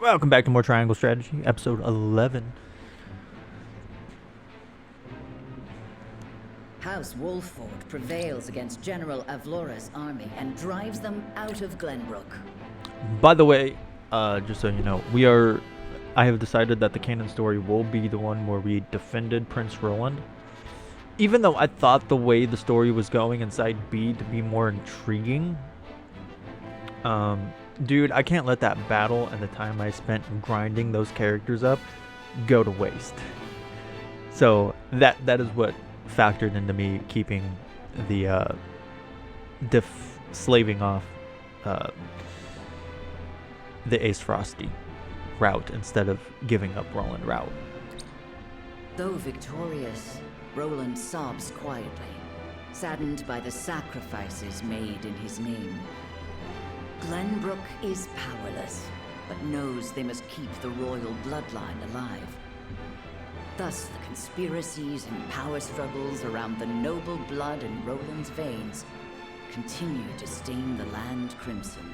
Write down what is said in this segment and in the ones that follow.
Welcome back to more Triangle Strategy, episode 11. House Wolfford prevails against General Avlora's army and drives them out of Glenbrook. By the way, just so you know, I have decided that the canon story will be the one where we defended Prince Roland. Even though I thought the way the story was going in side B to be more intriguing. Dude, I can't let that battle and the time I spent grinding those characters up go to waste. So that is what factored into me keeping the slaving off the Ace Frosty route instead of giving up Roland route. Though victorious, Roland sobs quietly, saddened by the sacrifices made in his name. Glenbrook is powerless, but knows they must keep the royal bloodline alive. Thus, the conspiracies and power struggles around the noble blood in Roland's veins continue to stain the land crimson.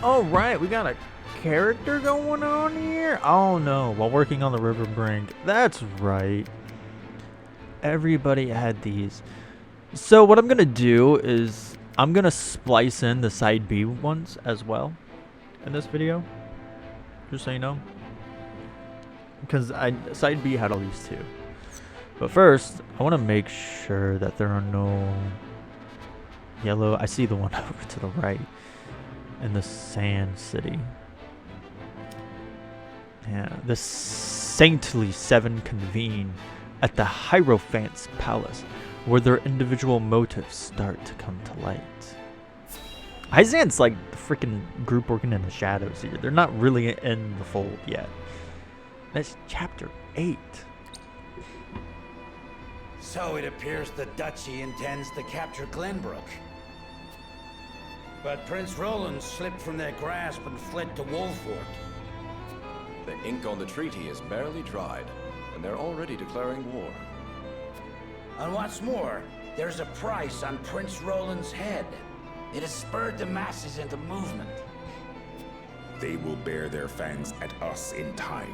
All right, we got a character going on here. Oh no, while working on the river brink. That's right. Everybody had these. So what I'm going to do is I'm going to splice in the side B ones as well in this video. Just so you know. Because side B had all these too. But first, I want to make sure that there are no yellow. I see the one over to the right. In the Sand City. Yeah, the Saintly Seven convene at the Hierophant's Palace, where their individual motives start to come to light. Izan's like the freaking group working in the shadows here. They're not really in the fold yet. That's chapter 8. So it appears the Duchy intends to capture Glenbrook. But Prince Roland slipped from their grasp and fled to Wolfford. The ink on the treaty is barely dried, and they're already declaring war. And what's more, there's a price on Prince Roland's head. It has spurred the masses into movement. They will bear their fangs at us in time.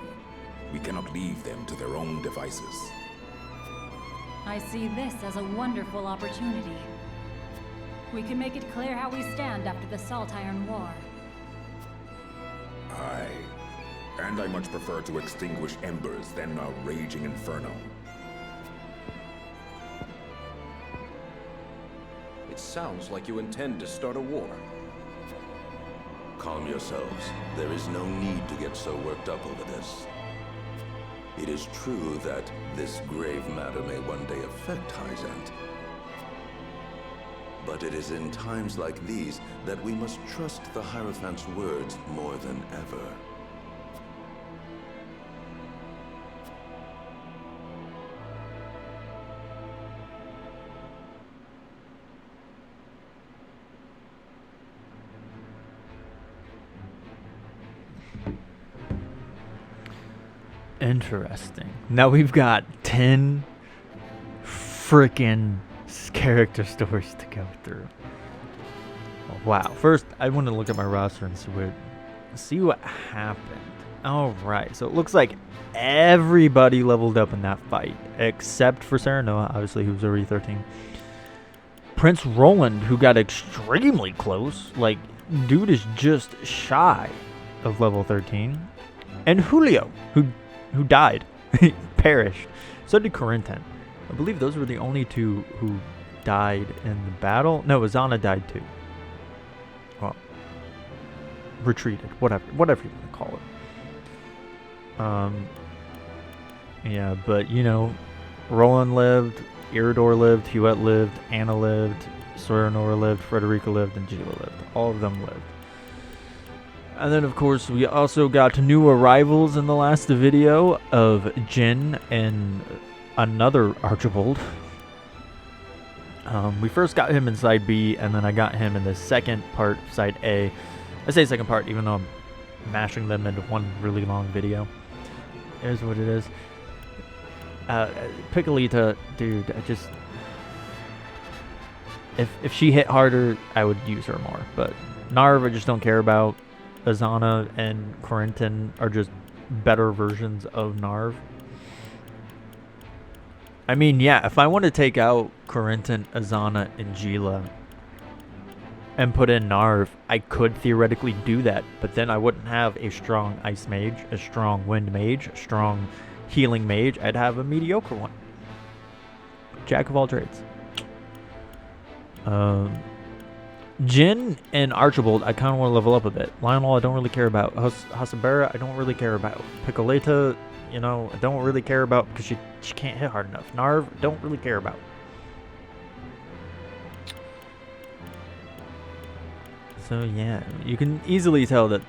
We cannot leave them to their own devices. I see this as a wonderful opportunity. We can make it clear how we stand after the Salt Iron War. Aye. And I much prefer to extinguish embers than a raging inferno. It sounds like you intend to start a war. Calm yourselves. There is no need to get so worked up over this. It is true that this grave matter may one day affect Hyzant. But it is in times like these that we must trust the Hierophant's words more than ever. Interesting. Now we've got 10 freaking character stories to go through. Oh, wow. First, I want to look at my roster and see what happened. All right. So it looks like everybody leveled up in that fight, except for Serenoa, obviously, who was already 13. Prince Roland, who got extremely close. Like, dude is just shy of level 13. And Julio, who died, perished. So did Corinthon. I believe those were the only two who died in the battle. No, Azana died too. Well, retreated, whatever you want to call it. Yeah, but you know, Roland lived, Erador lived, Hughette lived, Anna lived, Soranora lived, Frederica lived, and Gila lived. All of them lived. And then, of course, we also got new arrivals in the last video of Jin and another Archibald. We first got him in side B, and then I got him in the second part, side A. I say second part, even though I'm mashing them into one really long video. It is what it is. Piccolita, dude, I just... If she hit harder, I would use her more. But Narv, I just don't care about. Azana and Corentin are just better versions of Narv. I mean, yeah, if I want to take out Corentin, Azana, and Gila and put in Narv, I could theoretically do that. But then I wouldn't have a strong Ice Mage, a strong Wind Mage, a strong Healing Mage. I'd have a mediocre one. Jack of all trades. Jin and Archibald, I kind of want to level up a bit. Lionel, I don't really care about. Hasabera, I don't really care about. Piccoleta, you know, I don't really care about because she can't hit hard enough. Narv, don't really care about. So yeah, you can easily tell that,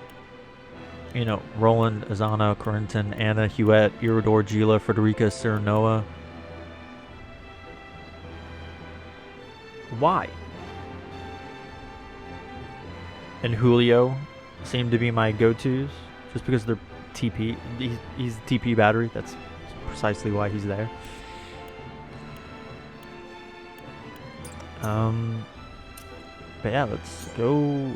you know, Roland, Azana, Corentin, Anna, Hughette, Erador, Gila, Frederica, Serenoa. Why? And Julio seem to be my go-tos just because they're TP. He's TP battery. That's precisely why he's there. But yeah, let's go.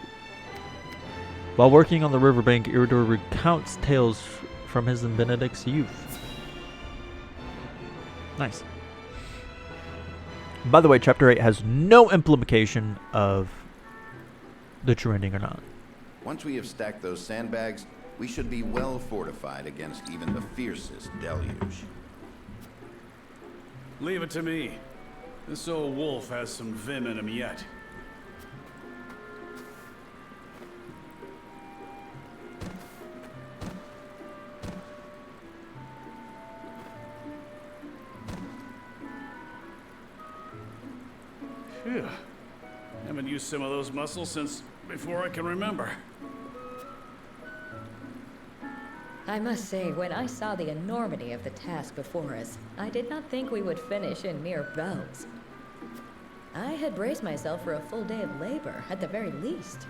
While working on the riverbank, Erador recounts tales from his and Benedict's youth. Nice. By the way, Chapter 8 has no implication of the true ending or not. Once we have stacked those sandbags, we should be well fortified against even the fiercest deluge. Leave it to me. This old wolf has some vim in him yet. Phew. Haven't used some of those muscles since before I can remember. I must say, when I saw the enormity of the task before us, I did not think we would finish in mere bones. I had braced myself for a full day of labor, at the very least.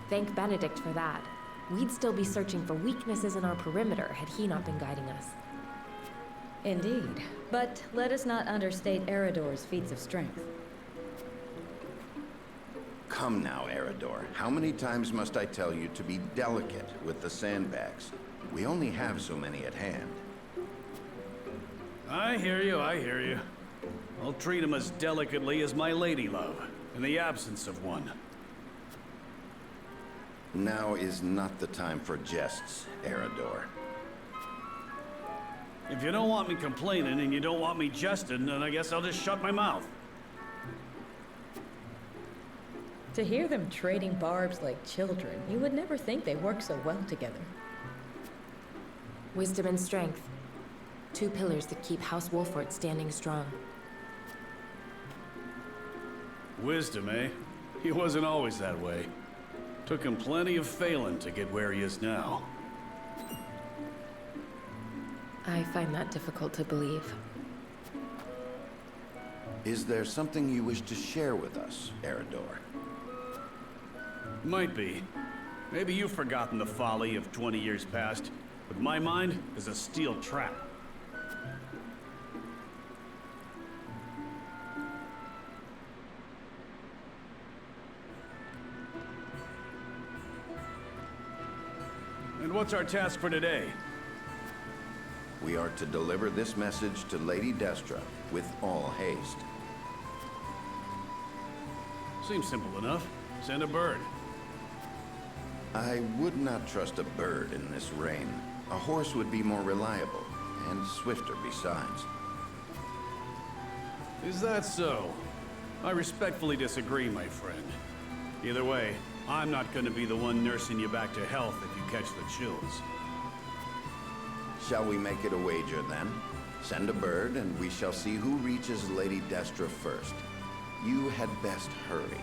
Thank Benedict for that. We'd still be searching for weaknesses in our perimeter had he not been guiding us. Indeed. But let us not understate Erador's feats of strength. Come now, Erador. How many times must I tell you to be delicate with the sandbags? We only have so many at hand. I hear you, I hear you. I'll treat him as delicately as my lady love, in the absence of one. Now is not the time for jests, Erador. If you don't want me complaining and you don't want me jesting, then I guess I'll just shut my mouth. To hear them trading barbs like children, you would never think they work so well together. Wisdom and strength. Two pillars that keep House Wolfort standing strong. Wisdom, eh? He wasn't always that way. Took him plenty of failing to get where he is now. I find that difficult to believe. Is there something you wish to share with us, Erador? Might be. Maybe you've forgotten the folly of 20 years past, but my mind is a steel trap. And what's our task for today? We are to deliver this message to Lady Destra with all haste. Seems simple enough. Send a bird. I would not trust a bird in this rain. A horse would be more reliable, and swifter besides. Is that so? I respectfully disagree, my friend. Either way, I'm not going to be the one nursing you back to health if you catch the chills. Shall we make it a wager, then? Send a bird, and we shall see who reaches Lady Destra first. You had best hurry.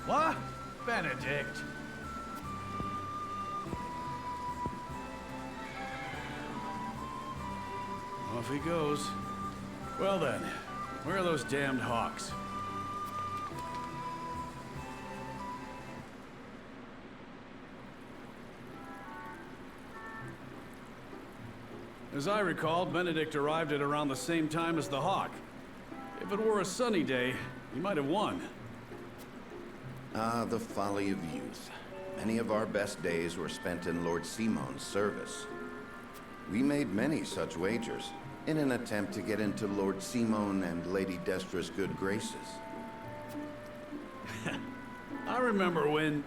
What? Benedict? Off he goes. Well then, where are those damned hawks? As I recall, Benedict arrived at around the same time as the Hawk. If it were a sunny day, he might have won. Ah, the folly of youth. Many of our best days were spent in Lord Simon's service. We made many such wagers, in an attempt to get into Lord Simon and Lady Destra's good graces. I remember when...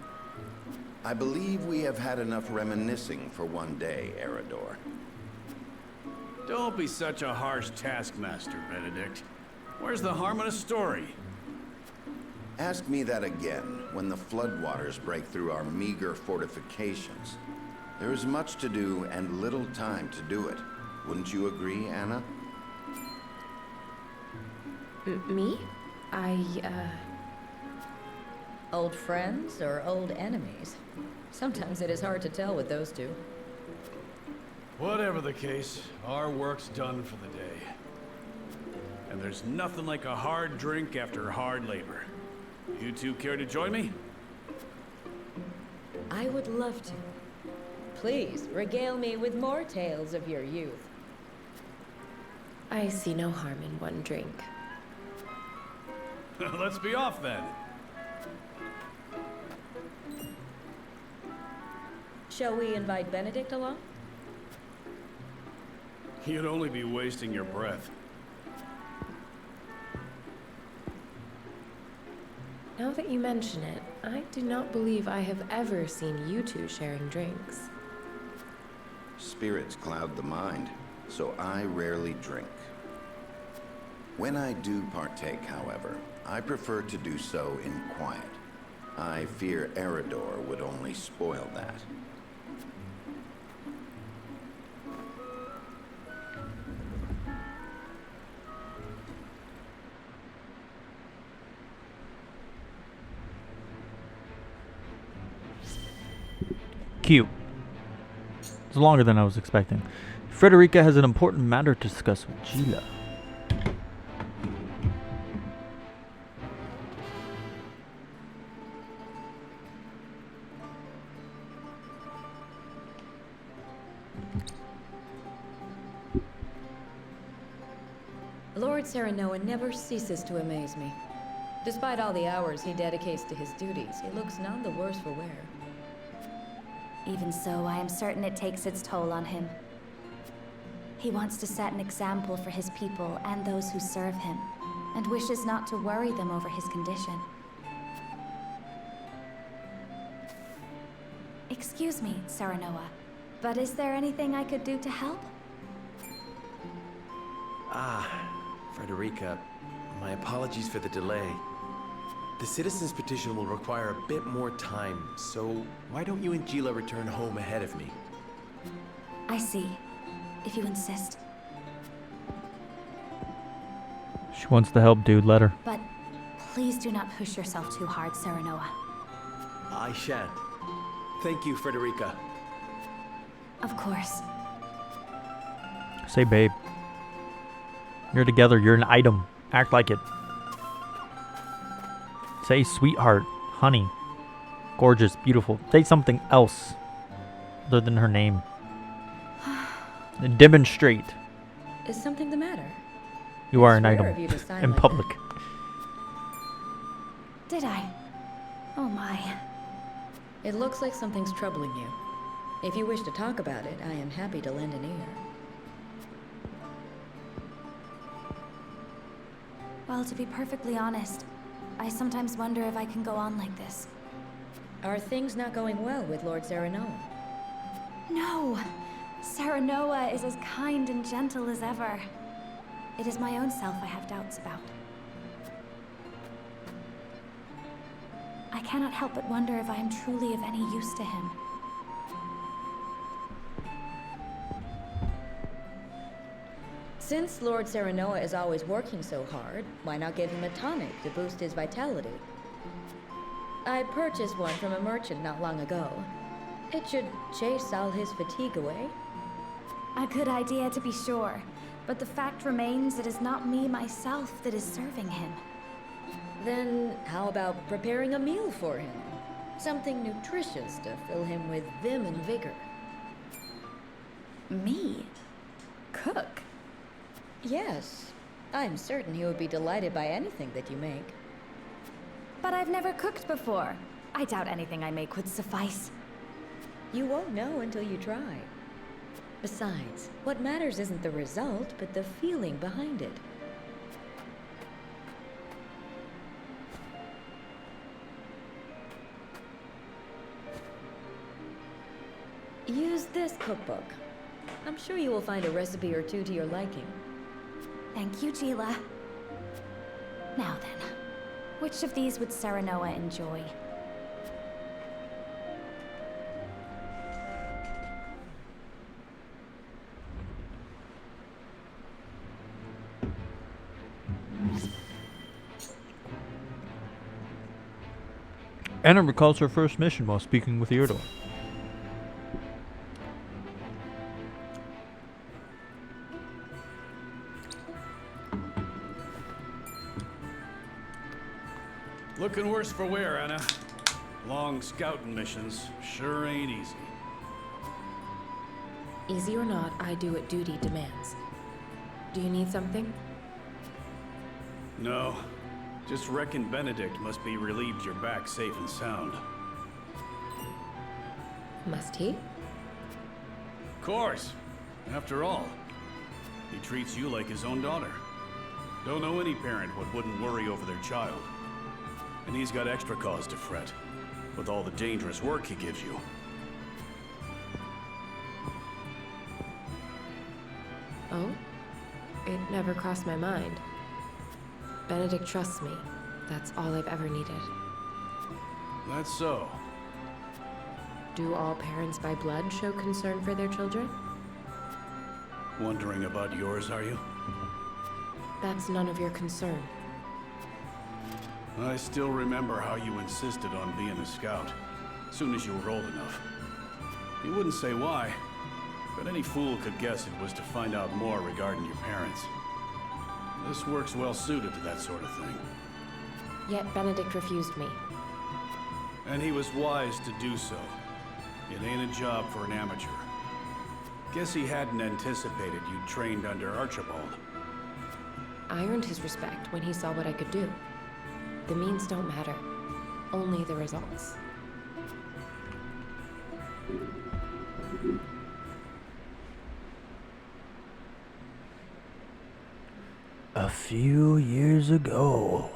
I believe we have had enough reminiscing for one day, Erador. Don't be such a harsh taskmaster, Benedict. Where's the harm in a story? Ask me that again when the floodwaters break through our meager fortifications. There is much to do and little time to do it. Wouldn't you agree, Anna? Me? Old friends or old enemies? Sometimes it is hard to tell with those two. Whatever the case, our work's done for the day. And there's nothing like a hard drink after hard labor. You two care to join me? I would love to. Please, regale me with more tales of your youth. I see no harm in one drink. Let's be off then. Shall we invite Benedict along? You'd only be wasting your breath. Now that you mention it, I do not believe I have ever seen you two sharing drinks. Spirits cloud the mind, so I rarely drink. When I do partake, however, I prefer to do so in quiet. I fear Erador would only spoil that. Cute. It's longer than I was expecting. Frederica has an important matter to discuss with Gila. Lord Serenoa never ceases to amaze me. Despite all the hours he dedicates to his duties, he looks none the worse for wear. Even so, I am certain it takes its toll on him. He wants to set an example for his people and those who serve him, and wishes not to worry them over his condition. Excuse me, Serenoa, but is there anything I could do to help? Frederica, my apologies for the delay. The citizen's petition will require a bit more time, so why don't you and Gila return home ahead of me? I see, if you insist. She wants to help, dude. Let her. But please do not push yourself too hard, Serenoa. I shan't. Thank you, Frederica. Of course. Say, babe. You're together. You're an item. Act like it. Say, sweetheart, honey, gorgeous, beautiful. Say something else other than her name. Demonstrate. Is something the matter? You are an It's item rare of you to sign in like public. Did I? Oh my. It looks like something's troubling you. If you wish to talk about it, I am happy to lend an ear. Well, to be perfectly honest, I sometimes wonder if I can go on like this. Are things not going well with Lord Serenoa? No! Serenoa is as kind and gentle as ever. It is my own self I have doubts about. I cannot help but wonder if I am truly of any use to him. Since Lord Serenoa is always working so hard, why not give him a tonic to boost his vitality? I purchased one from a merchant not long ago. It should chase all his fatigue away. A good idea to be sure, but the fact remains it is not me myself that is serving him. Then how about preparing a meal for him? Something nutritious to fill him with vim and vigor. Me? Yes. I'm certain he would be delighted by anything that you make. But I've never cooked before. I doubt anything I make would suffice. You won't know until you try. Besides, what matters isn't the result, but the feeling behind it. Use this cookbook. I'm sure you will find a recipe or two to your liking. Thank you, Gila. Now then, which of these would Serenoa enjoy? Anna recalls her first mission while speaking with Erador. Looking worse for wear, Anna. Long scouting missions sure ain't easy. Easy or not, I do what duty demands. Do you need something? No. Just reckon Benedict must be relieved you're back safe and sound. Must he? Course. After all, he treats you like his own daughter. Don't know any parent what wouldn't worry over their child. And he's got extra cause to fret, with all the dangerous work he gives you. Oh? It never crossed my mind. Benedict trusts me. That's all I've ever needed. That's so. Do all parents by blood show concern for their children? Wondering about yours, are you? That's none of your concern. I still remember how you insisted on being a scout, soon as you were old enough. You wouldn't say why, but any fool could guess it was to find out more regarding your parents. This work's well suited to that sort of thing. Yet Benedict refused me. And he was wise to do so. It ain't a job for an amateur. Guess he hadn't anticipated you'd trained under Archibald. I earned his respect when he saw what I could do. The means don't matter, only the results. A few years ago.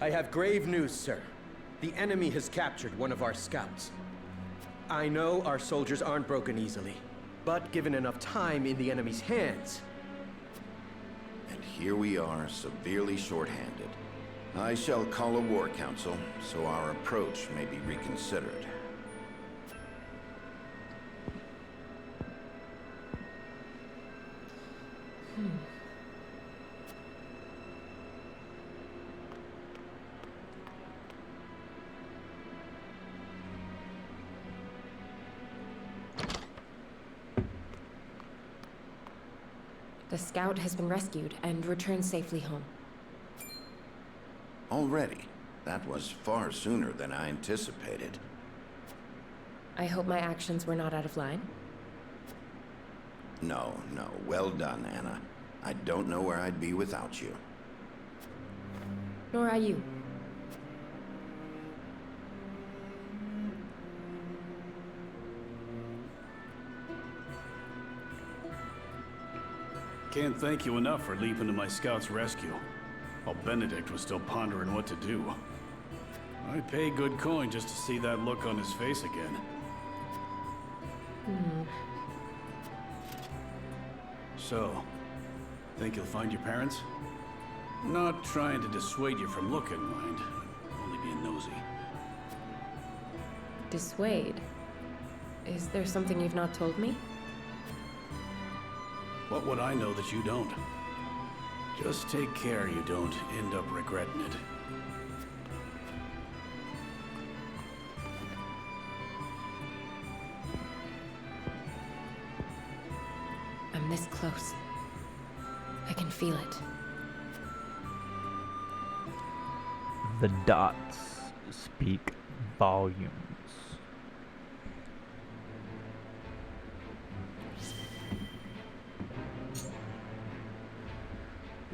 I have grave news, sir. The enemy has captured one of our scouts. I know our soldiers aren't broken easily, but given enough time in the enemy's hands... And here we are, severely short-handed. I shall call a war council, so our approach may be reconsidered. The scout has been rescued and returned safely home. Already? That was far sooner than I anticipated. I hope my actions were not out of line. No, no. Well done, Anna. I don't know where I'd be without you. Nor are you. Can't thank you enough for leaping to my scout's rescue, while Benedict was still pondering what to do. I'd pay good coin just to see that look on his face again. So, think you'll find your parents? Not trying to dissuade you from looking, mind. Only being nosy. Dissuade? Is there something you've not told me? What would I know that you don't? Just take care you don't end up regretting it. I'm this close. I can feel it. The dots speak volumes.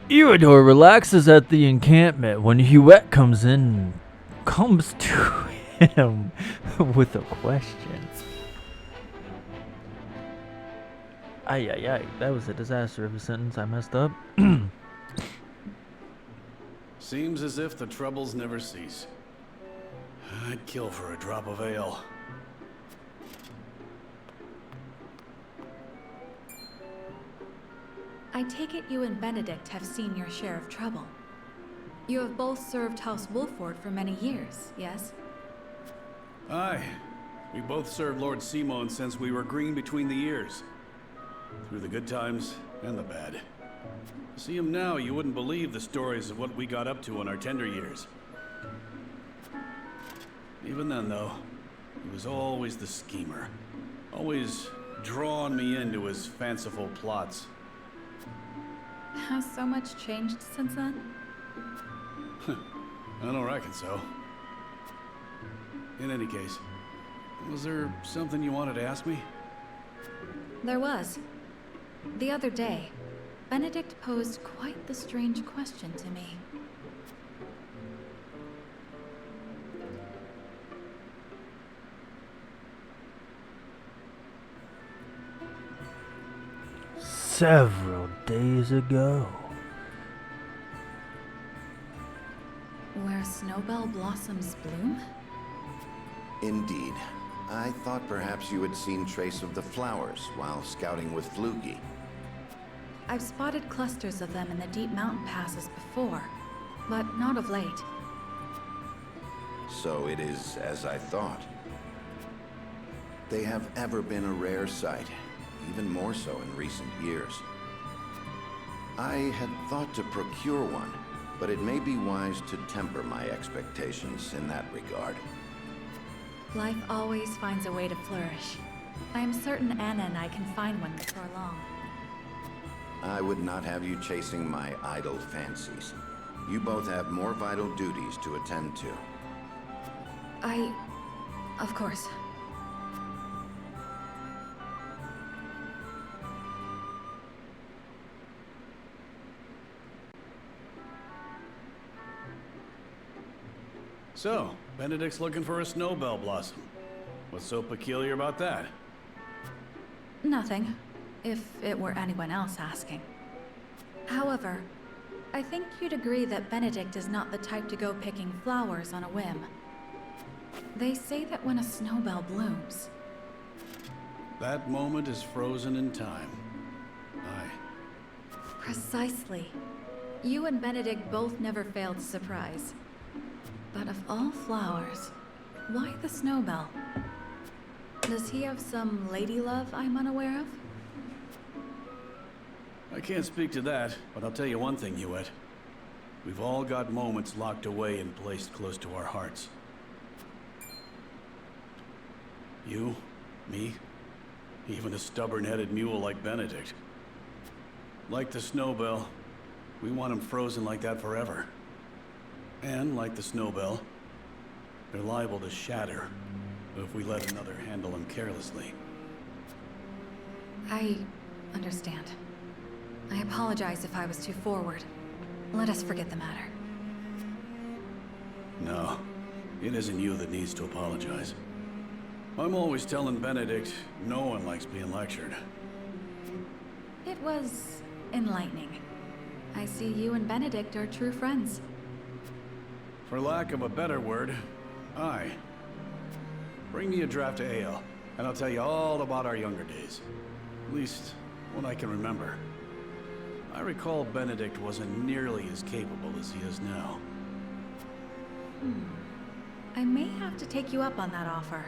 Erador relaxes at the encampment when Hughette comes to him with a question. Ay, that was a disaster of a sentence. I messed up. Seems as if the troubles never cease. I'd kill for a drop of ale. I take it you and Benedict have seen your share of trouble. You have both served House Wolford for many years, yes? Aye. We both served Lord Simon since we were green between the ears. Through the good times and the bad. See him now, you wouldn't believe the stories of what we got up to in our tender years. Even then, though, he was always the schemer. Always drawing me into his fanciful plots. Has so much changed since then? I don't reckon so. In any case, was there something you wanted to ask me? There was. The other day, Benedict posed quite the strange question to me. Several days ago. Where snowbell blossoms bloom? Indeed. I thought perhaps you had seen trace of the flowers while scouting with Flugy. I've spotted clusters of them in the deep mountain passes before, but not of late. So it is as I thought. They have ever been a rare sight, even more so in recent years. I had thought to procure one, but it may be wise to temper my expectations in that regard. Life always finds a way to flourish. I am certain Anna and I can find one before long. I would not have you chasing my idle fancies. You both have more vital duties to attend to. Of course. So, Benedict's looking for a snowbell blossom. What's so peculiar about that? Nothing, if it were anyone else asking. However, I think you'd agree that Benedict is not the type to go picking flowers on a whim. They say that when a snowbell blooms... That moment is frozen in time. Aye. Precisely. You and Benedict both never fail to surprise. But of all flowers, why the snowbell? Does he have some lady love I'm unaware of? I can't speak to that, but I'll tell you one thing, Hughette. We've all got moments locked away and placed close to our hearts. You, me, even a stubborn-headed mule like Benedict. Like the snowbell, we want him frozen like that forever. And, like the snowbell, they're liable to shatter if we let another handle them carelessly. I understand. I apologize if I was too forward. Let us forget the matter. No, it isn't you that needs to apologize. I'm always telling Benedict no one likes being lectured. It was enlightening. I see you and Benedict are true friends. For lack of a better word, aye. Bring me a draft of ale, and I'll tell you all about our younger days. At least, what I can remember. I recall Benedict wasn't nearly as capable as he is now. I may have to take you up on that offer.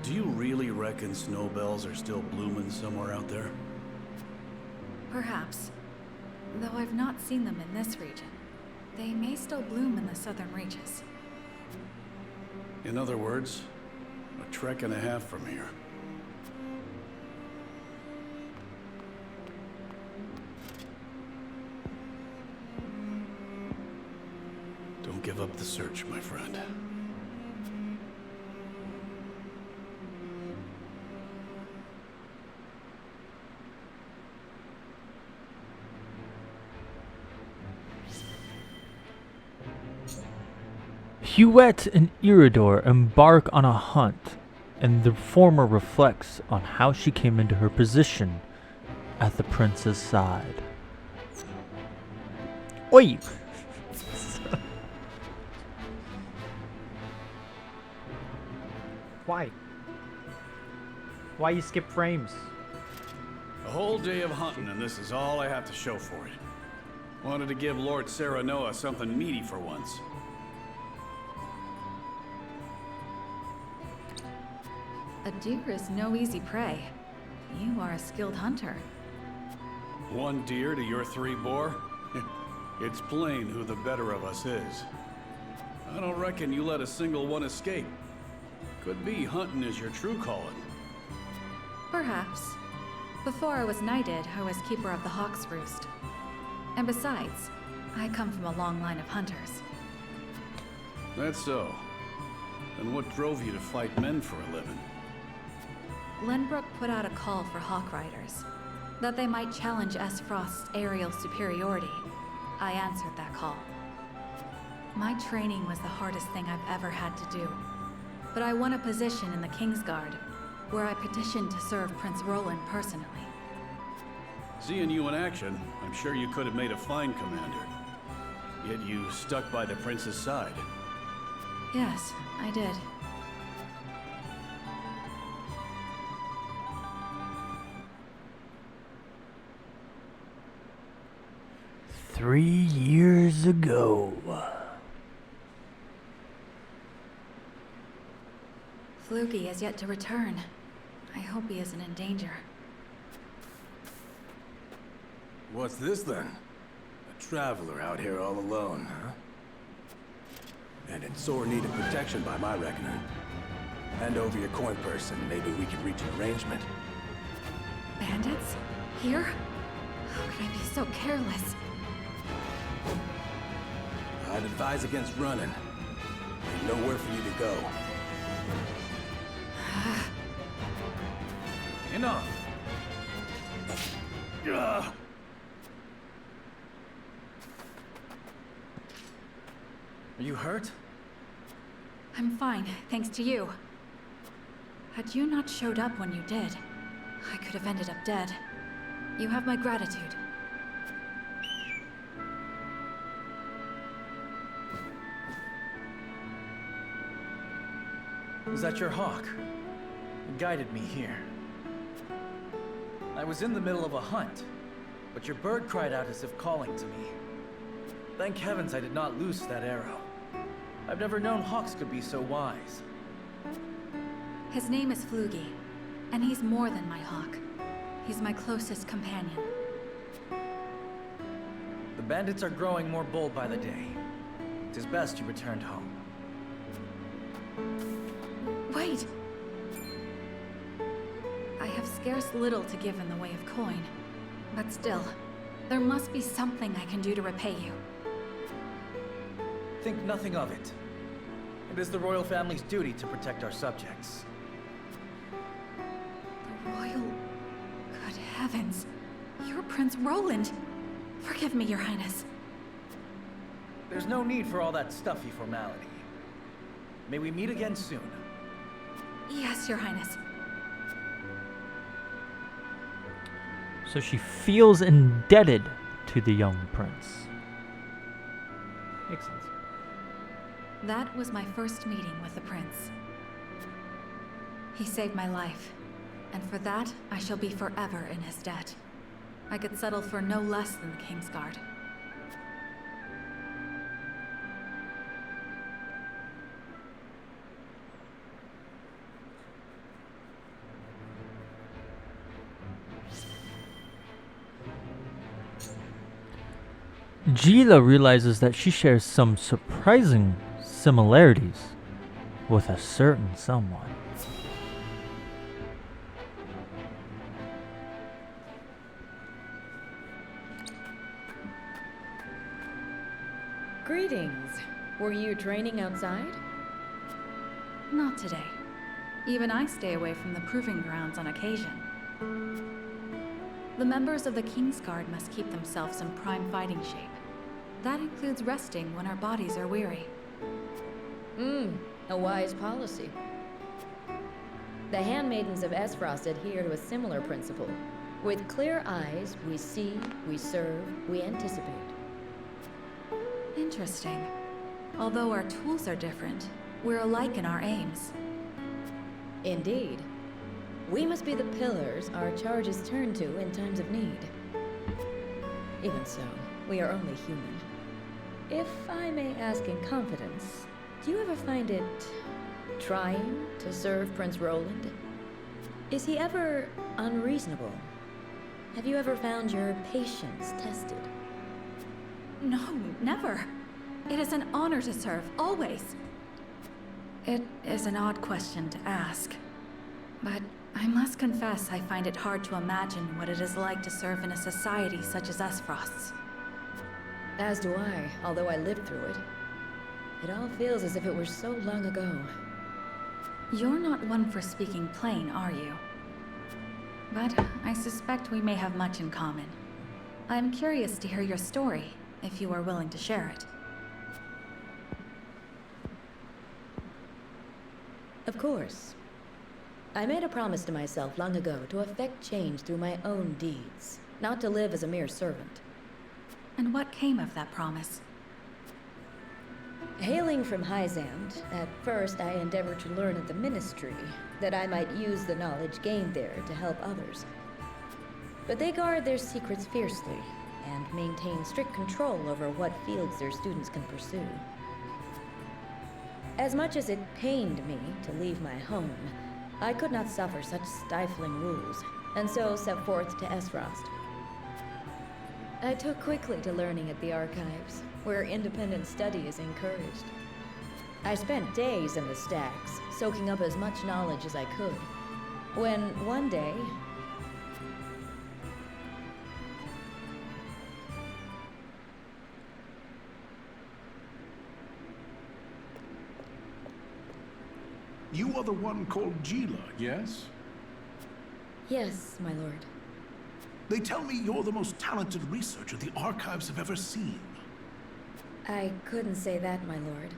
Do you really reckon snowbells are still blooming somewhere out there? Perhaps. Though I've not seen them in this region. They may still bloom in the southern reaches. In other words, a trek and a half from here. Don't give up the search, my friend. Hughette and Erador embark on a hunt, and the former reflects on how she came into her position at the prince's side. Oi! Why? Why you skip frames? A whole day of hunting, and this is all I have to show for it. Wanted to give Lord Serenoa something meaty for once. A deer is no easy prey. You are a skilled hunter. One deer to your 3 boar? It's plain who the better of us is. I don't reckon you let a single one escape. Could be hunting is your true calling. Perhaps. Before I was knighted, I was keeper of the Hawk's Roost. And besides, I come from a long line of hunters. That's so. And what drove you to fight men for a living? Glenbrook put out a call for Hawk Riders, that they might challenge S. Frost's aerial superiority. I answered that call. My training was the hardest thing I've ever had to do, but I won a position in the Kingsguard, where I petitioned to serve Prince Roland personally. Seeing you in action, I'm sure you could have made a fine commander. Yet you stuck by the prince's side. Yes, I did. "3 years ago." Flugy has yet to return. I hope he isn't in danger. What's this then? A traveler out here all alone, huh? And in sore need of protection by my reckoning. Hand over your coin purse and maybe we can reach an arrangement. Bandits? Here? How could I be so careless? I'd advise against running. Ain't nowhere for you to go. Enough! Are you hurt? I'm fine, thanks to you. Had you not showed up when you did, I could have ended up dead. You have my gratitude. Was that your hawk? It guided me here. I was in the middle of a hunt, but your bird cried out as if calling to me. Thank heavens I did not loose that arrow. I've never known hawks could be so wise. His name is Flugy, and he's more than my hawk. He's my closest companion. The bandits are growing more bold by the day. It is best you returned home. Wait! I have scarce little to give in the way of coin, but still, there must be something I can do to repay you. Think nothing of it. It is the royal family's duty to protect our subjects. The royal... Good heavens! You're Prince Roland! Forgive me, Your Highness. There's no need for all that stuffy formality. May we meet again soon. Yes, Your Highness. So she feels indebted to the young prince. Makes sense. That was my first meeting with the prince. He saved my life, and for that, I shall be forever in his debt. I could settle for no less than the Kingsguard. Gila realizes that she shares some surprising similarities with a certain someone. Greetings. Were you training outside? Not today. Even I stay away from the proving grounds on occasion. The members of the Kingsguard must keep themselves in prime fighting shape. That includes resting when our bodies are weary. A wise policy. The handmaidens of Esfrost adhere to a similar principle. With clear eyes, we see, we serve, we anticipate. Interesting. Although our tools are different, we're alike in our aims. Indeed. We must be the pillars our charges turn to in times of need. Even so, we are only human. If I may ask in confidence, do you ever find it trying to serve Prince Roland? Is he ever unreasonable? Have you ever found your patience tested? No, never. It is an honor to serve, always. It is an odd question to ask, but I must confess I find it hard to imagine what it is like to serve in a society such as Esfrost's. As do I, although I lived through it. It all feels as if it were so long ago. You're not one for speaking plain, are you? But I suspect we may have much in common. I'm curious to hear your story, if you are willing to share it. Of course. I made a promise to myself long ago to effect change through my own deeds, not to live as a mere servant. And what came of that promise? Hailing from Hyzand, at first I endeavored to learn at the Ministry, that I might use the knowledge gained there to help others. But they guard their secrets fiercely, and maintain strict control over what fields their students can pursue. As much as it pained me to leave my home, I could not suffer such stifling rules, and so set forth to Esfrost. I took quickly to learning at the archives, where independent study is encouraged. I spent days in the stacks, soaking up as much knowledge as I could, when one day... You are the one called Gila, yes? Yes, my lord. They tell me you're the most talented researcher the archives have ever seen. I couldn't say that, my lord.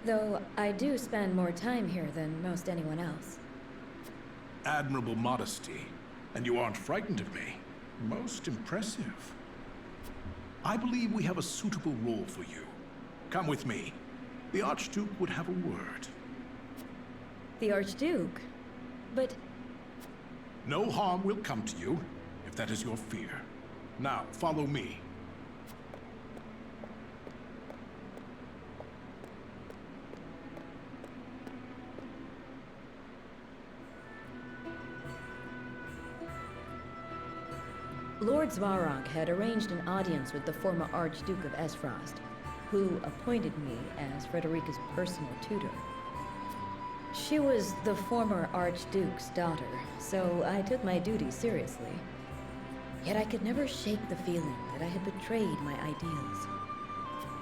Though I do spend more time here than most anyone else. Admirable modesty. And you aren't frightened of me. Most impressive. I believe we have a suitable role for you. Come with me. The Archduke would have a word. The Archduke? But... No harm will come to you, if that is your fear. Now, follow me. Lord Svarog had arranged an audience with the former Archduke of Esfrost, who appointed me as Frederica's personal tutor. She was the former Archduke's daughter, so I took my duties seriously. Yet I could never shake the feeling that I had betrayed my ideals.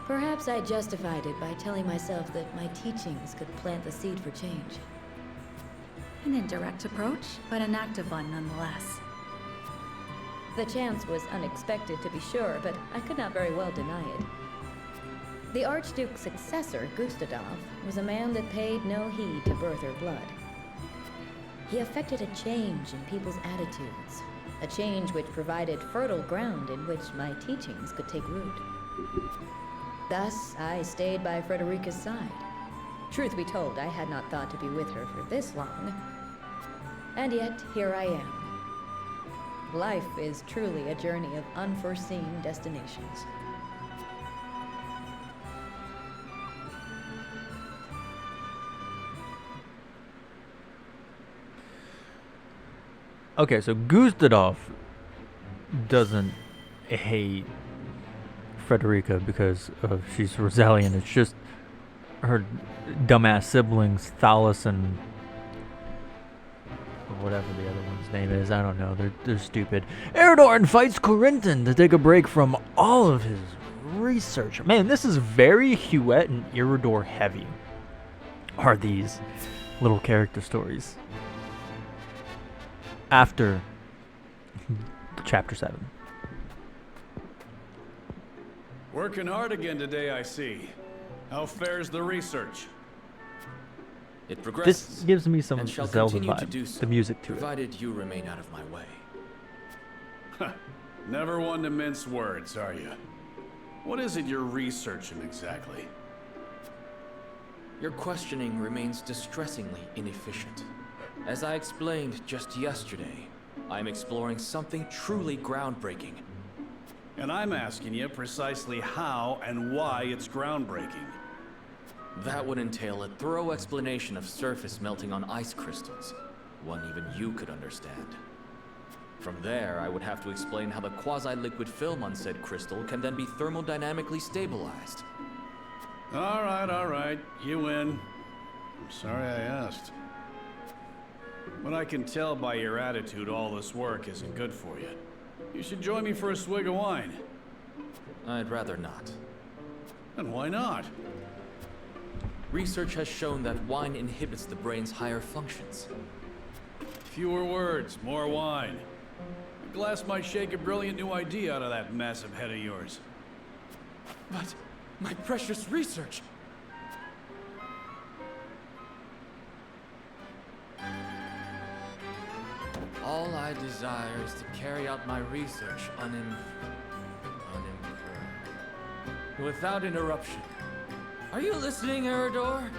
Perhaps I justified it by telling myself that my teachings could plant the seed for change. An indirect approach, but an active one nonetheless. The chance was unexpected, to be sure, but I could not very well deny it. The Archduke's successor, Gustadov, was a man that paid no heed to birth or blood. He effected a change in people's attitudes, a change which provided fertile ground in which my teachings could take root. Thus, I stayed by Frederica's side. Truth be told, I had not thought to be with her for this long. And yet, here I am. Life is truly a journey of unforeseen destinations. Okay, so Gustadov doesn't hate Frederica because she's Rosalian. It's just her dumbass siblings, Thalos and whatever the other one's name is. I don't know. They're stupid. Erador invites Corinthon to take a break from all of his research. Man, this is very Hughette and Erador heavy. Are these little character stories? After chapter 7. Working hard again today, I see. How fares the research? It progresses. This gives me some and shall Zelda continue to vibe, do so, the music to it. provided you remain out of my way. Never one to mince words, are you? What is it you're researching exactly? Your questioning remains distressingly inefficient. As I explained just yesterday, I'm exploring something truly groundbreaking. And I'm asking you precisely how and why it's groundbreaking. That would entail a thorough explanation of surface melting on ice crystals, one even you could understand. From there, I would have to explain how the quasi-liquid film on said crystal can then be thermodynamically stabilized. All right. You win. I'm sorry I asked. But I can tell by your attitude all this work isn't good for you. You should join me for a swig of wine. I'd rather not. And why not? Research has shown that wine inhibits the brain's higher functions. Fewer words, more wine. A glass might shake a brilliant new idea out of that massive head of yours. But my precious research! All I desire is to carry out my research without interruption. Are you listening, Erador?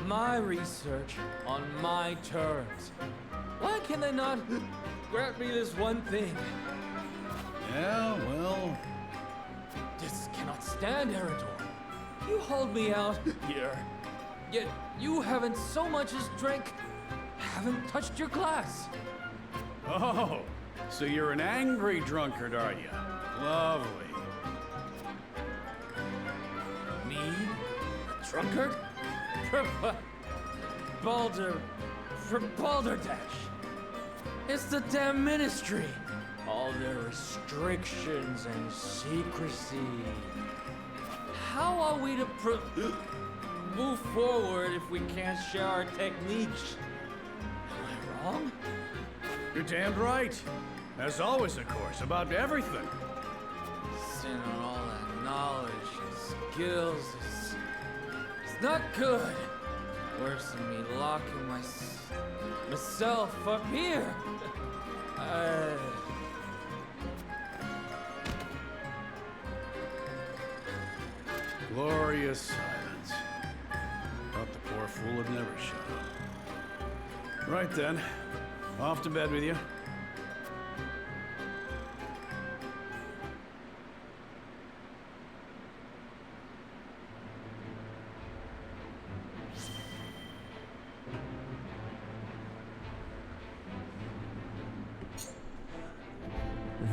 My research on my terms. Why can they not grant me this one thing? Yeah, well... This cannot stand, Erador. You hold me out here, yet you haven't so much as haven't touched your glass. Oh, so you're an angry drunkard, are you? Lovely. Me? A drunkard? For Balderdash. It's the damn ministry. All their restrictions and secrecy. How are we to move forward if we can't share our techniques? Am I wrong? You're damned right. As always, of course, about everything. Sin on all that knowledge and skills is not good. Worse than me locking myself up here. Glorious silence. Thought the poor fool would never shut up. Right then. Off to bed with you.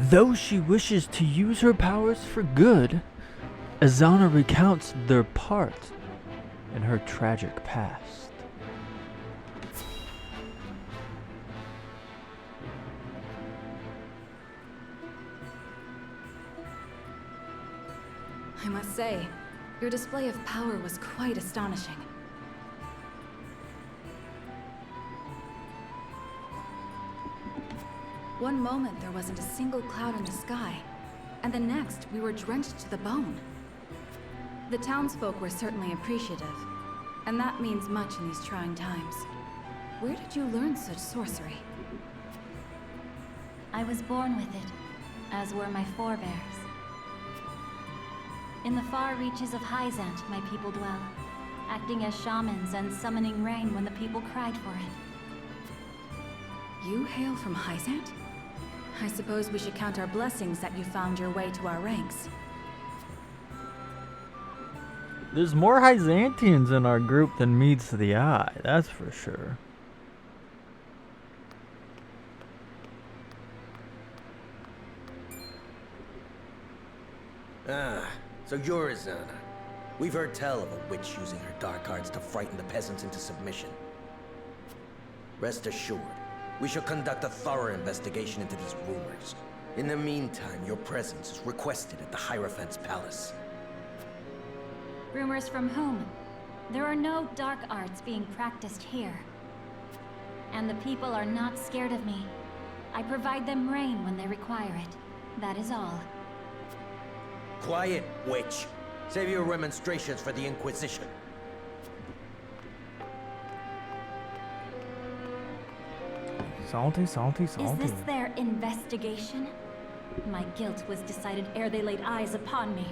Though she wishes to use her powers for good, Azana recounts their part in her tragic past. I must say, your display of power was quite astonishing. One moment there wasn't a single cloud in the sky, and the next we were drenched to the bone. The townsfolk were certainly appreciative, and that means much in these trying times. Where did you learn such sorcery? I was born with it, as were my forebears. In the far reaches of Hyzant, my people dwell, acting as shamans and summoning rain when the people cried for it. You hail from Hyzant? I suppose we should count our blessings that you found your way to our ranks. There's more Hyzantians in our group than meets the eye, that's for sure. Ah, so you're Azana. We've heard tell of a witch using her dark arts to frighten the peasants into submission. Rest assured, we shall conduct a thorough investigation into these rumors. In the meantime, your presence is requested at the Hierophant's palace. Rumors from whom? There are no dark arts being practiced here. And the people are not scared of me. I provide them rain when they require it. That is all. Quiet, witch! Save your remonstrations for the Inquisition. Salty, salty, Is salty. this their investigation? My guilt was decided ere they laid eyes upon me.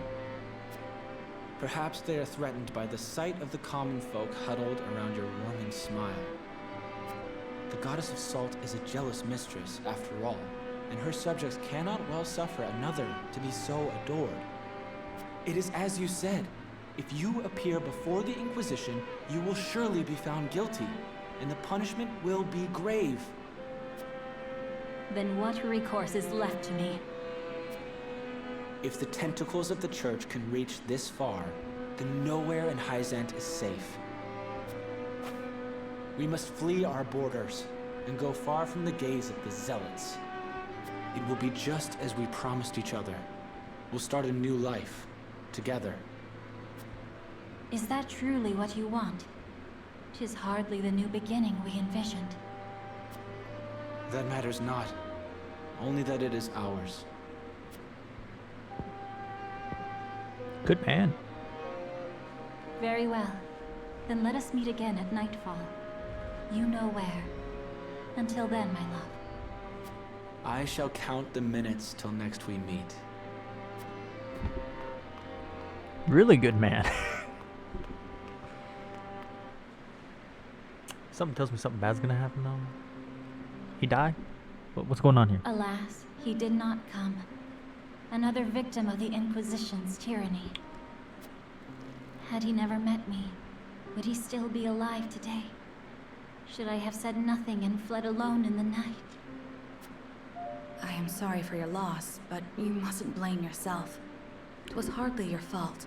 Perhaps they are threatened by the sight of the common folk huddled around your warming smile. The goddess of salt is a jealous mistress, after all, and her subjects cannot well suffer another to be so adored. It is as you said. If you appear before the Inquisition, you will surely be found guilty, and the punishment will be grave. Then what recourse is left to me? If the tentacles of the Church can reach this far, then nowhere in Hyzant is safe. We must flee our borders and go far from the gaze of the Zealots. It will be just as we promised each other. We'll start a new life, together. Is that truly what you want? 'Tis hardly the new beginning we envisioned. That matters not. Only that it is ours. Good man. Very well. Then let us meet again at nightfall. You know where. Until then, my love. I shall count the minutes till next we meet. Really good man. Something tells me something bad's gonna happen though. He died? What's going on here? Alas, he did not come. Another victim of the Inquisition's tyranny. Had he never met me, would he still be alive today? Should I have said nothing and fled alone in the night? I am sorry for your loss, but you mustn't blame yourself. It was hardly your fault.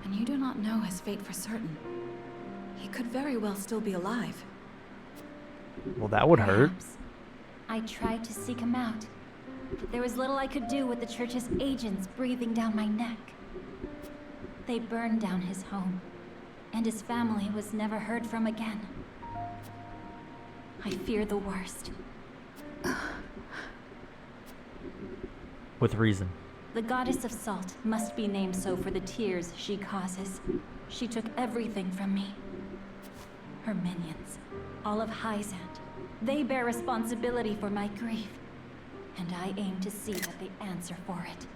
And you do not know his fate for certain. He could very well still be alive. Well, that would hurt. Perhaps. I tried to seek him out. There was little I could do with the Church's agents breathing down my neck. They burned down his home, and his family was never heard from again. I fear the worst. With reason. The goddess of salt must be named so for the tears she causes. She took everything from me. Her minions, all of Hyzant, they bear responsibility for my grief, and I aim to see that they answer for it.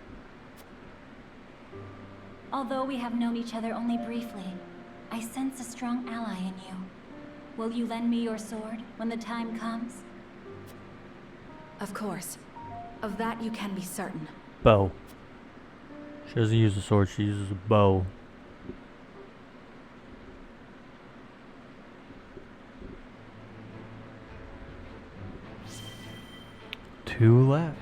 Although we have known each other only briefly, I sense a strong ally in you. Will you lend me your sword when the time comes? Of course. Of that you can be certain. Bow. She doesn't use a sword, she uses a bow. Two left.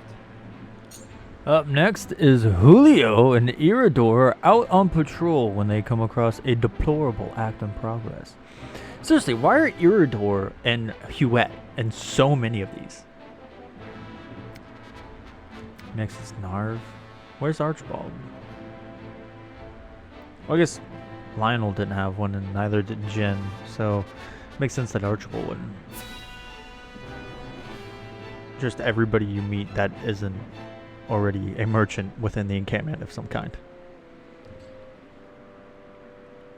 Up next is Julio and Erador out on patrol when they come across a deplorable act in progress. Seriously, why are Erador and Hughette in so many of these? Next is Narv. Where's Archibald? Well, I guess Lionel didn't have one and neither did Jin, so it makes sense that Archibald wouldn't. Just everybody you meet that isn't already a merchant within the encampment of some kind.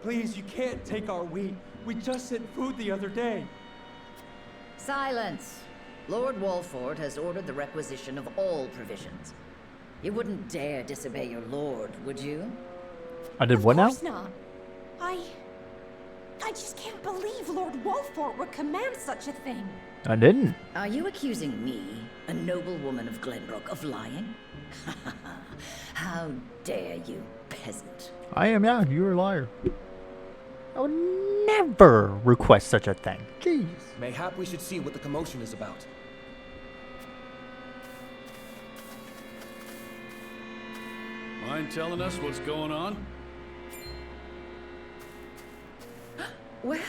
Please, you can't take our wheat. We just sent food the other day. Silence! Lord Walford has ordered the requisition of all provisions. You wouldn't dare disobey your lord, would you? I did what now? Of course not. I just can't believe Lord Walford would command such a thing. I didn't. Are you accusing me, a noble woman of Glenbrook, of lying? How dare you, peasant? I am, yeah, you're a liar. I would never request such a thing. Jeez. Mayhap we should see what the commotion is about. Mind telling us what's going on? Well,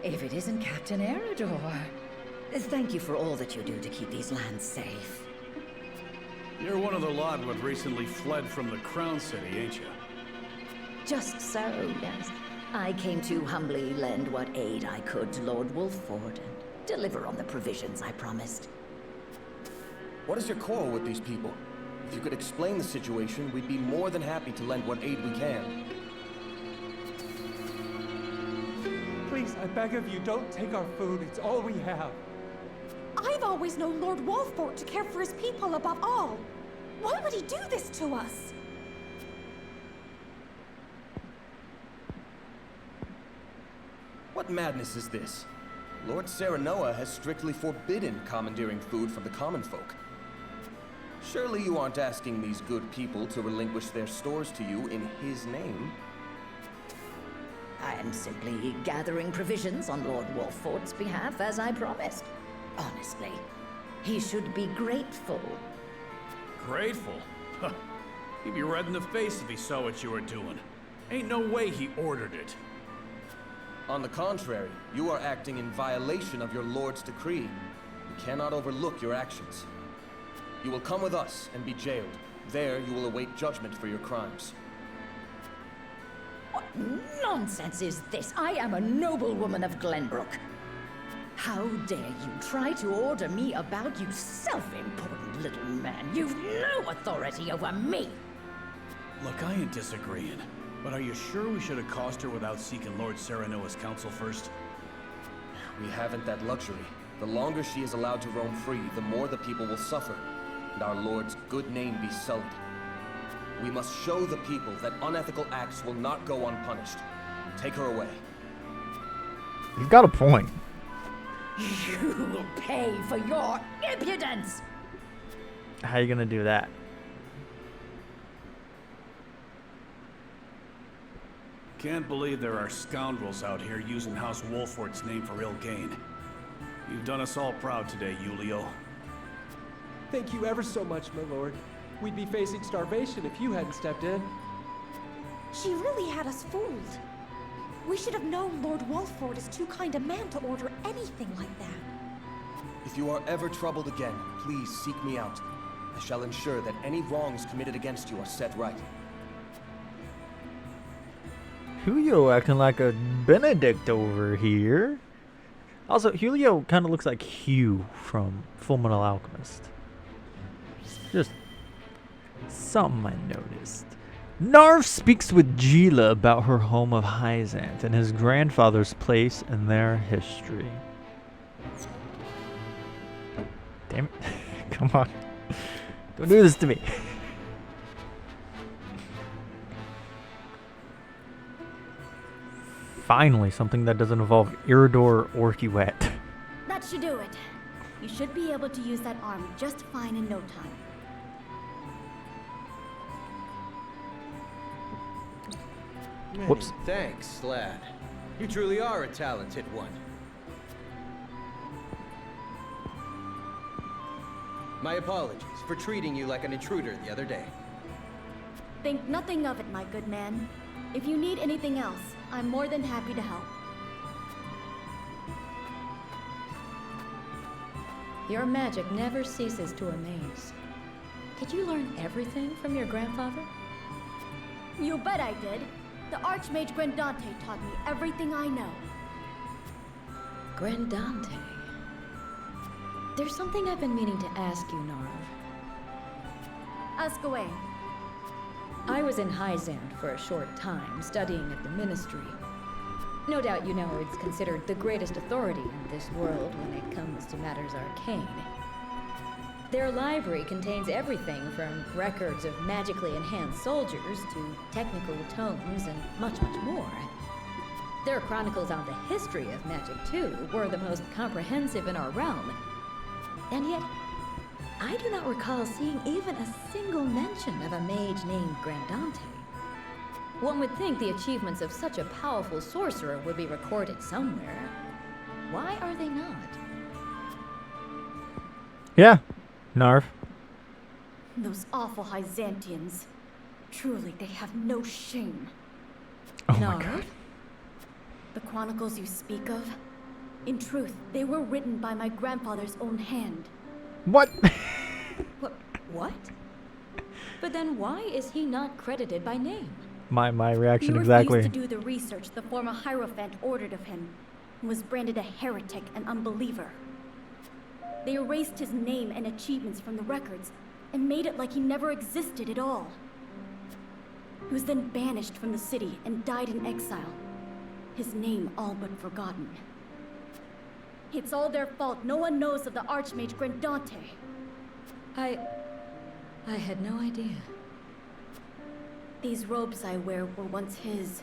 if it isn't Captain Erador. Thank you for all that you do to keep these lands safe. You're one of the lot who have recently fled from the Crown City, ain't you? Just so, yes. I came to humbly lend what aid I could to Lord Wolford and deliver on the provisions I promised. What is your quarrel with these people? If you could explain the situation, we'd be more than happy to lend what aid we can. Please, I beg of you, don't take our food. It's all we have. always known Lord Wolfort to care for his people above all. Why would he do this to us? What madness is this? Lord Serenoa has strictly forbidden commandeering food from the common folk. Surely you aren't asking these good people to relinquish their stores to you in his name? I am simply gathering provisions on Lord Wolfort's behalf, as I promised. Honestly, he should be grateful. Grateful? Huh. He'd be red in the face if he saw what you were doing. Ain't no way he ordered it. On the contrary, you are acting in violation of your lord's decree. We cannot overlook your actions. You will come with us and be jailed. There you will await judgment for your crimes. What nonsense is this? I am a noblewoman of Glenbrook. How dare you try to order me about, you self-important little man? You've no authority over me! Look, I ain't disagreeing. But are you sure we should accost her without seeking Lord Serenoa's counsel first? We haven't that luxury. The longer she is allowed to roam free, the more the people will suffer, and our lord's good name be sullied. We must show the people that unethical acts will not go unpunished. Take her away. You've got a point. You will pay for your impudence! How are you gonna do that? Can't believe there are scoundrels out here using House Wolfort's name for ill gain. You've done us all proud today, Julio. Thank you ever so much, my lord. We'd be facing starvation if you hadn't stepped in. She really had us fooled. We should have known Lord Wolfort is too kind a man to order anything like that. If you are ever troubled again, please seek me out. I shall ensure that any wrongs committed against you are set right. Julio acting like a Benedict over here. Also, Julio kind of looks like Hugh from Fullmetal Alchemist. Just something I noticed. Narv speaks with Gila about her home of Hyzant and his grandfather's place in their history. Damn it. Come on. Don't do this to me. Finally, something that doesn't involve Erador or Hughette. That should do it. You should be able to use that arm just fine in no time. Whoops. Thanks, lad. You truly are a talented one. My apologies for treating you like an intruder the other day. Think nothing of it, my good man. If you need anything else, I'm more than happy to help. Your magic never ceases to amaze. Did you learn everything from your grandfather? You bet I did. The Archmage Grandante taught me everything I know. Grandante. There's something I've been meaning to ask you, Narv. Ask away. I was in Hyzant for a short time, studying at the Ministry. No doubt you know it's considered the greatest authority in this world when it comes to matters arcane. Their library contains everything from records of magically enhanced soldiers to technical tomes and much, much more. Their chronicles on the history of magic, too, were the most comprehensive in our realm. And yet, I do not recall seeing even a single mention of a mage named Grandante. One would think the achievements of such a powerful sorcerer would be recorded somewhere. Why are they not? Yeah, Narv. Those awful Hyzantians. Truly, they have no shame. Oh my god. The chronicles you speak of, in truth, they were written by my grandfather's own hand. What? What? But then why is he not credited by name? My reaction He exactly. refused to do the research the former Hierophant ordered of him, and was branded a heretic and unbeliever. They erased his name and achievements from the records, and made it like he never existed at all. He was then banished from the city and died in exile, his name all but forgotten. It's all their fault. No one knows of the Archmage Grandante. I had no idea. These robes I wear were once his.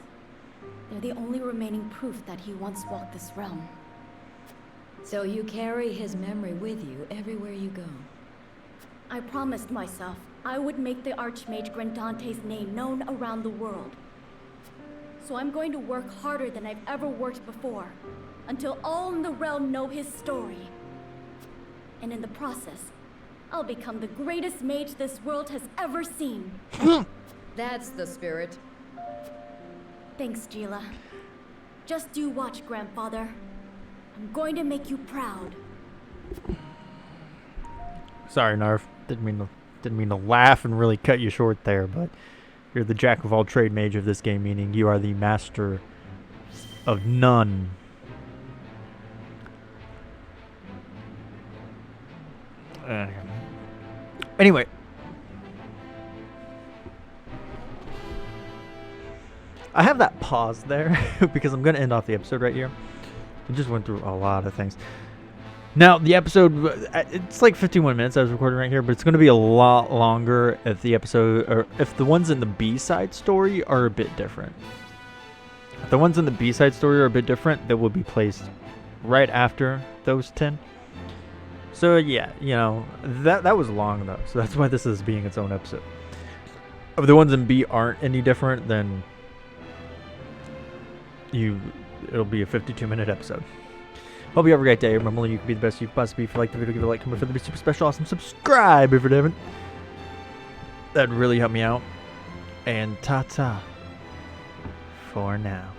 They're the only remaining proof that he once walked this realm. So you carry his memory with you everywhere you go? I promised myself I would make the Archmage Grandante's name known around the world. So I'm going to work harder than I've ever worked before, until all in the realm know his story. And in the process, I'll become the greatest mage this world has ever seen. That's the spirit. Thanks, Gila. Just you watch, Grandfather. I'm going to make you proud. Sorry, Narf. Didn't mean to laugh and really cut you short there, but you're the jack of all trade mage of this game, meaning you are the master of none. Anyway. I have that pause there because I'm going to end off the episode right here. We just went through a lot of things. Now, the episode, it's like 51 minutes I was recording right here, but it's going to be a lot longer if the episode, or if the ones in the B-side story are a bit different. If the ones in the B-side story are a bit different, that will be placed right after those 10. So, yeah, you know, that was long, though, so that's why this is being its own episode. If the ones in B aren't any different, then it'll be a 52-minute episode. Hope you have a great day. Remember, you can be the best you can possibly be. If you like the video, give it a like, comment, for the super special, awesome. Subscribe if you haven't. That'd really help me out. And ta-ta for now.